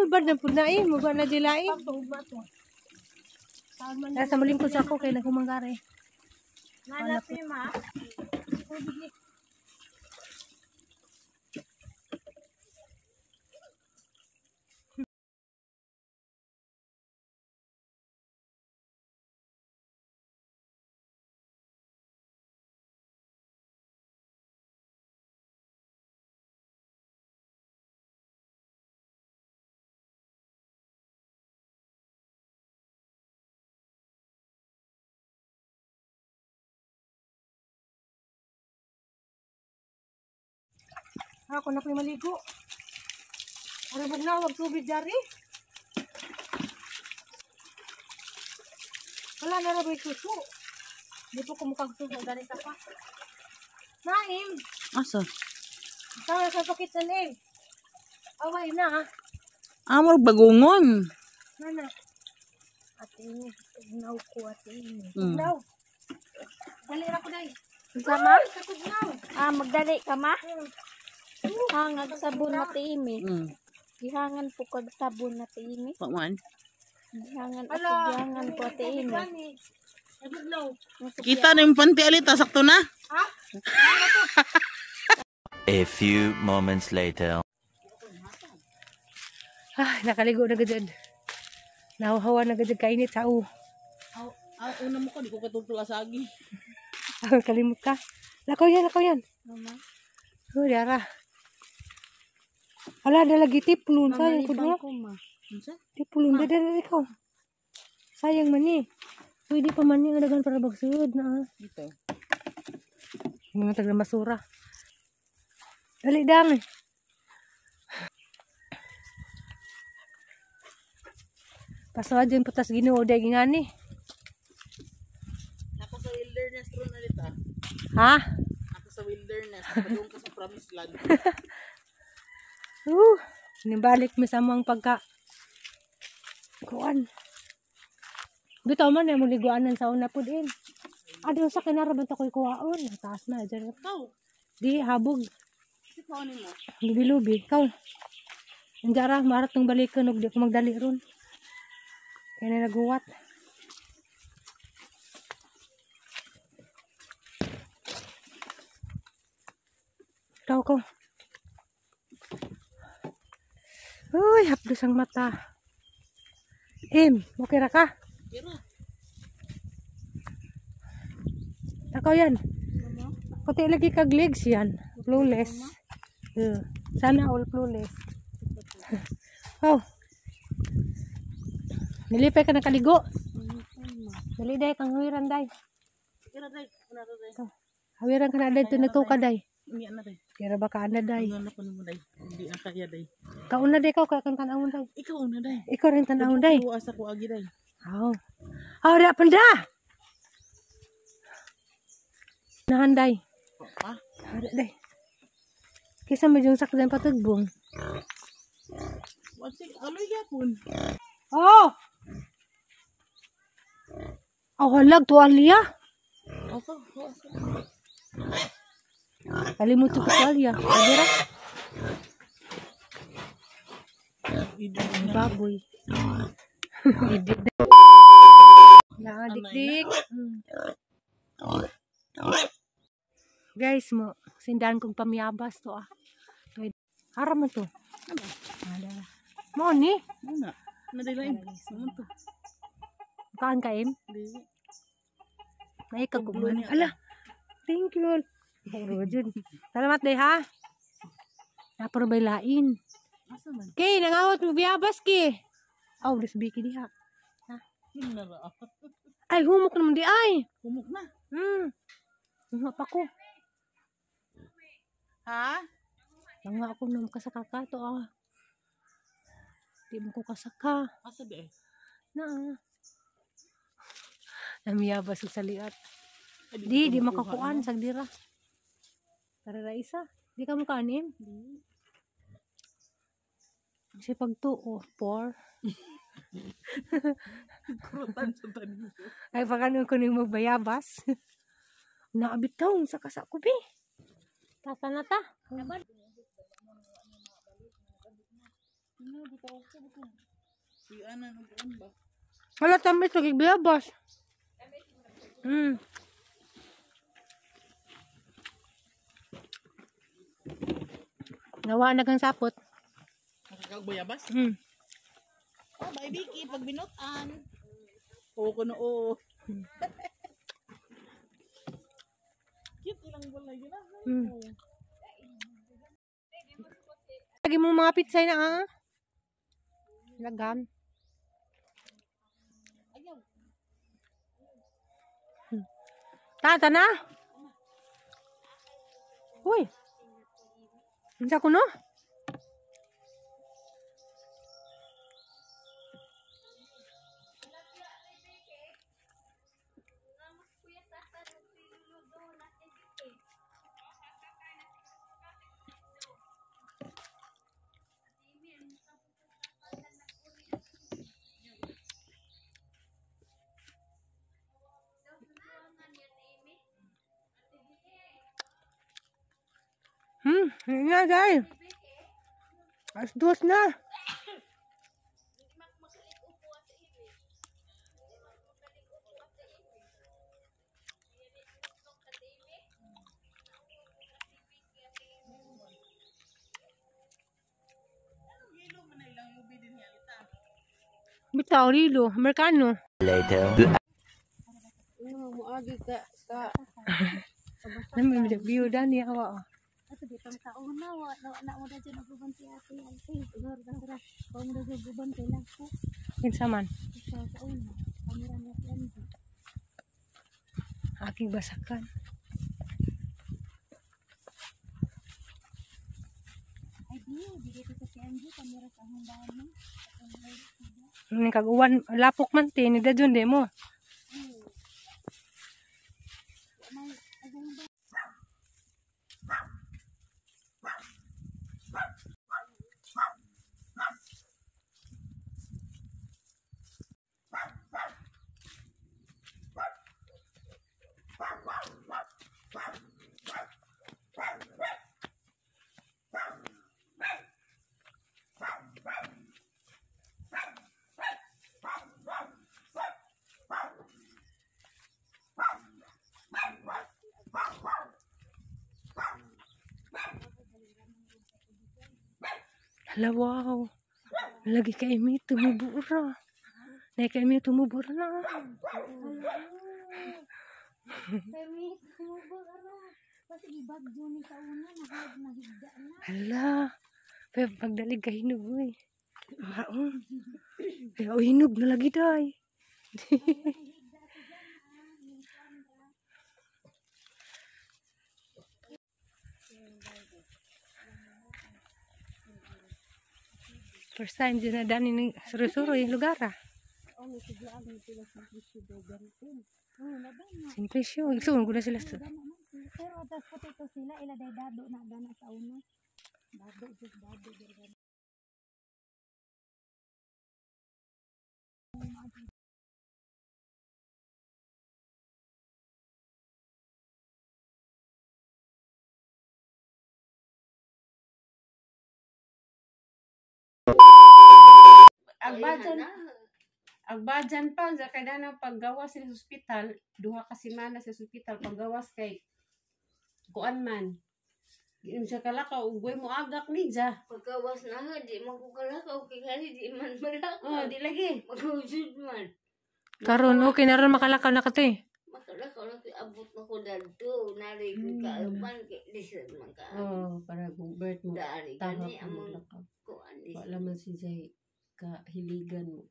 sulbad na pud na muga na dilai. Sa malingkod sa ako kay naghumanggari. Nanapi ma. Ako na ko'y maligo. Arabog na, wag tubig dari. Wala na raboy susu. Di po kumukag susu dari ka pa. Naim. Asa? Tara sa pakit sa Naim. Away na ha. Amor bagungon. Nana. Ate ini, tugnaw ko ate ini. Tugnaw. Dali na ko day. Sama? Sa tugnaw. Magdali ka ma? Hangag sabon na tiimi. Gihangan po kag sabon na tiimi. Paman? Gihangan at gihangan po ate ini. Kita na yung panty alita, sakto na? Ha? A few moments later. Nakaligo na gajad. Nahawa na gajad kainit sa u. Una mo ko, di ko katutula sa agi. Kalimut ka. Lakaw yan, lakaw yan. Mama. Diara. Ala, ada lagi tiplun. Sayang ko dua. Tiplun, dada ikaw. Sayang man eh. Pwede pa man yung adagan para bagsud na. Dito. Mga tagla masura. Dali dang eh. Paso aja yung putas Ginoo day gingani. Naka sa wilderness ron alita. Ha? Naka sa wilderness, padung ka sa promised land. Nibalik mi sa mga pagka kuan. Bitaw man mo liguanan sa una pud in. Ado sa kinaraban to koy kuwaon, taas na diyan. Kau, Di habog, si kau ni mo. lubi-lubi. Kaw. Anjara marat tong balikan og di ko magdali ron. Kaya na naguwat. Ikaw ko. Uy, hapdos ang mata. Okay ra ka? Kira. Takaw yan. Kunti lagi kag legs yan. Flawless. Sana all flawless. Oh. Nilipay ka na kaligo. Dali day, kang hawiran day. Kira day, una ra day. Hawiran ka na day, tunito ka day. Ini ana day. Kira ba ka na day? Ano ko mo day. Hindi na kaya day. Kauna day ka, kaya kang tanawon day. Ikaw una day. Ikaw rin tanawon day. Asa ko agi day. Oh. Oh, da panda. Nahan day. Pa? Ada day. Kisa medyo sakdan patugbong. Wasi aloy yapon. Oh. Oh, halag tuwalya. Asa? Kalimut ko tuwalya. Adira. Baboy. Didit. Na dik-dik. Guys mo, sindahan kong pamiyabas to ah. Haram mo to. Ada. Mo ni? Una. Nadilain. Naman to. Kaan kain? Di. May kaguman. Ala. Thank you. Salamat day ha. Naparo bay lain. Asa man? Kay nangawat mo biyabas ki. Aw, biki diha. Ha? Hinara. Ay, humok naman di ay. Humok na. Humok pa ko. Ha? Nga ako nang kasaka to ah. Di mo ko kasaka. Asa di? Na. Namiyabas sa liat. Di makakuan sagdira. Para ra isa. Di ka mo kanin? Di. Kasi pag 2 o 4. Kurutan sa tanin. Ay pagano ko ning magbayabas. Naabit taon sa kasakubi. Tasa na ta. Ano bitaw ko ba? Si Ana nag-on ba? Wala tamis lagi biyabas. Nawa na kang sapot. Nakakagbayabas? Mm. Oh, bye Vicky, pag binutan. Oo ko noo. Cute ilang bola yun ah. Lagi mo mga pitsay na lagam. Tata na. Uy. Unsa ko no? Nga guys. Alas 2 na. Bitaw rilo, Amerikano. Later. Muagi ka. Namin view dan ya wa. Ato di pang taon na na mo dyan naguban si ate ate. Ugar ka kung mo dyan guban kay lang ko. Kinsa man? Sa taon na. Kamera na yan. Aking basakan. Ay di dito sa si Angie kamera sa handaan mo. Ning kaguwan lapok man ti ni dadyon demo. Hala wow. Lagi kay mi tumubura. Nay kay mi tumubura na. Kami kumubog ara. Kasi gibagyo ni sa una nahigda na. Hala. Pagdalig ka hinog uy. Maong. Kaya hinog na lagi day. First time dyan na dani ng suro-suro yung lugar Simple siya. Igsuon ko na sila. Pero tas ito sila ila day dado na gana sa una. Dado. Agbajan pa sa kay danang paggawas sa ospital, duha ka semana sa ospital paggawas kay kuan man. Giun sa kalakaw ugboy mo agak ni ja. Pagkawas na nga, di man ko kalakaw, kaya di man malakaw. Oh, di lagi. Mag-usod man. Karon okay na rin makalakaw na kati. Makalakaw na abot na ko dito. Nari ko kaapan, lisod man ka. Oh, para gumbert mo. Dari Tahap gani, mo among lakaw. kuan Wala man si Jay kahiligan mo.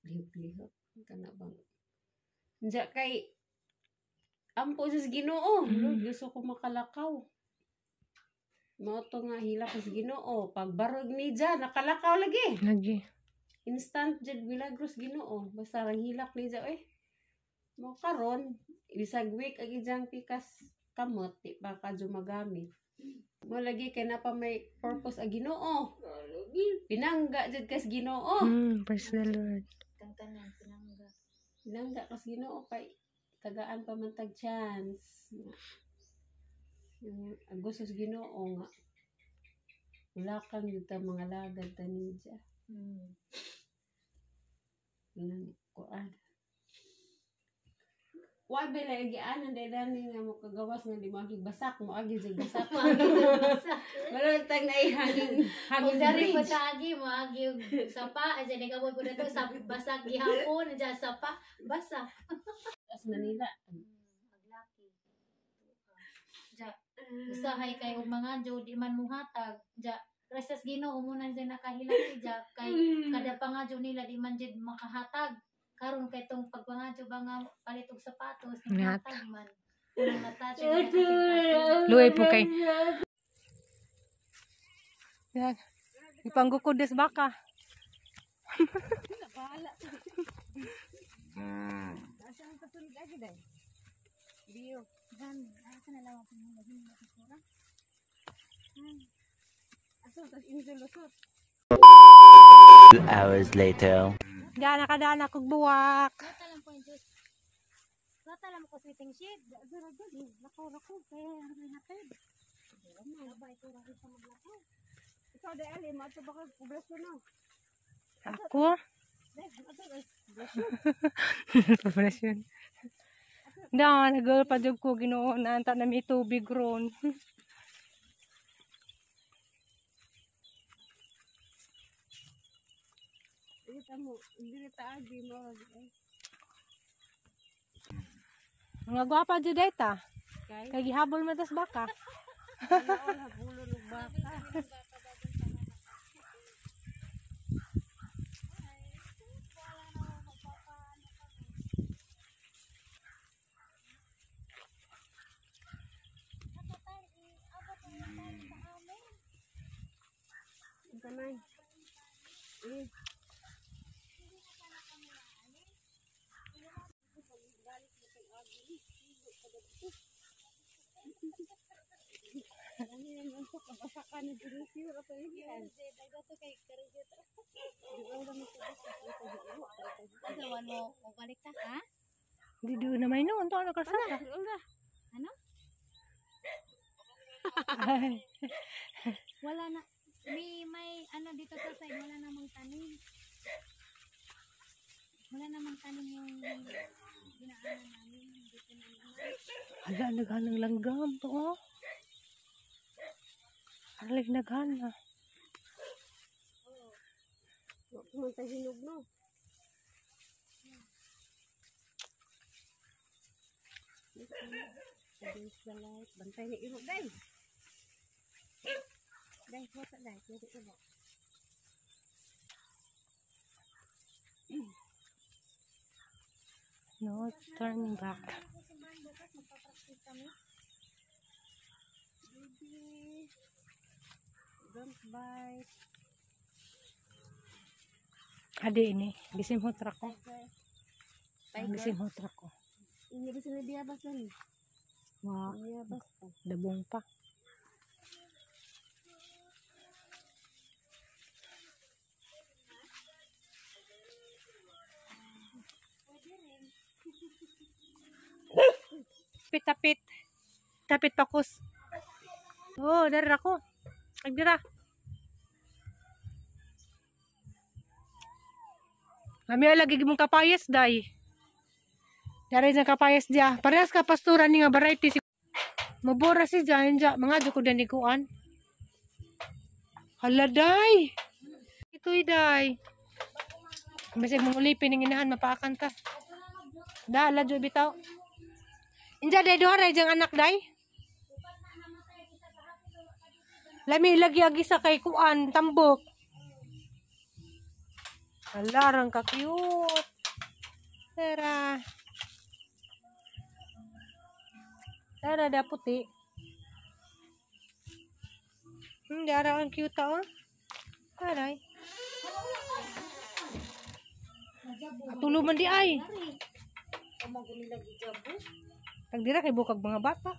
Lihok-lihok. Kana bang. Diya kay ampo sa Ginoo. Lord, gusto ko makalakaw. Mao to nga hilak sa Ginoo. Pag barog ni Diya, nakalakaw lagi. Lagi. Instant jud milagros Ginoo. Basta lang hilak ni Diya mo karon bisag week agi jang pikas kamot di pa kadyo magamit. Mo lagi kay na pa may purpose a Ginoo. Pinangga jud kas Ginoo. Praise the Lord. Tantanan, pinangga. Pinangga kas Ginoo kay tagaan pa man tag chance. Gusto sa Ginoo nga. Wala kang yung mga lagad ta ni Diya. Kuan. Wa bela lagi anan dani nga mo kagawas nga di magibasak mo agi jud basak. Wala tag na hangin Dari bridge. patagi mo agi og sapa aja ni kaboy ko dito sa basak gihapon aja sapa basak. As Manila. Aglaki. Ja usahay kay og mga jo di man muhatag. Ja resas Ginoo mo na dyan nakahilak ja kay kada pangadyo nila di man jud makahatag. Karon kay tong pagpangadyo ba nga palit og sapatos hatag man. Unang natouch Luay po kay. Yan. Ipanggukudes baka. Two hours later. Diyan nakadaan ako buwak. Talam ko yung juice. Talam ko sweeting shade. Lako kaya ano natin. Babay ko ra sa maglako. Ikaw dai ali mo ato baka poblasyon no. Ako? Poblasyon. Da, nagol pa jud ko Ginoo na anta na may tubig ron. Mga gwapa jud dayta. Kay gihabol man tas baka. Paglawan mo o balik ta ha? Di doon na may noon to ano kasama. Ano? Ay, Wala na. May ano dito sa side, wala namang tanim. Wala namang tanim yung dinaanan namin. Dito na naman. hala naghanang langgam to oh. Hala naghana. Pumunta hinog no. Bantay ni iro day. Day, wala day, pwede ko ba? No turning back. Don't bite. Ade ini, gisim hotra ko. Gisim hotra ko. Ini di sini dia bas ni. Wah, Dia bas. dabong pa. Tapit. Tapit pakus. Oh, dari ako. Agdira. Kami lagi gimong kapayas day. Dari na kapayas dia. Parehas ka pasturan ni nga variety si. Mabora si Jan ja mga jud ko dan ikuan. Hala day. Ito'y day. Bisag mong ulipin ng inahan mapaakan ta. Da ala jud bitaw. Inja day duha ray jang anak day. Lami lagi agi sa kay kuan tambok. Alarang ka cute. Tara. Tara da puti. Dara ang cute oh. Aray. Tuluman di ay. Tagdira kay bukag mga bata.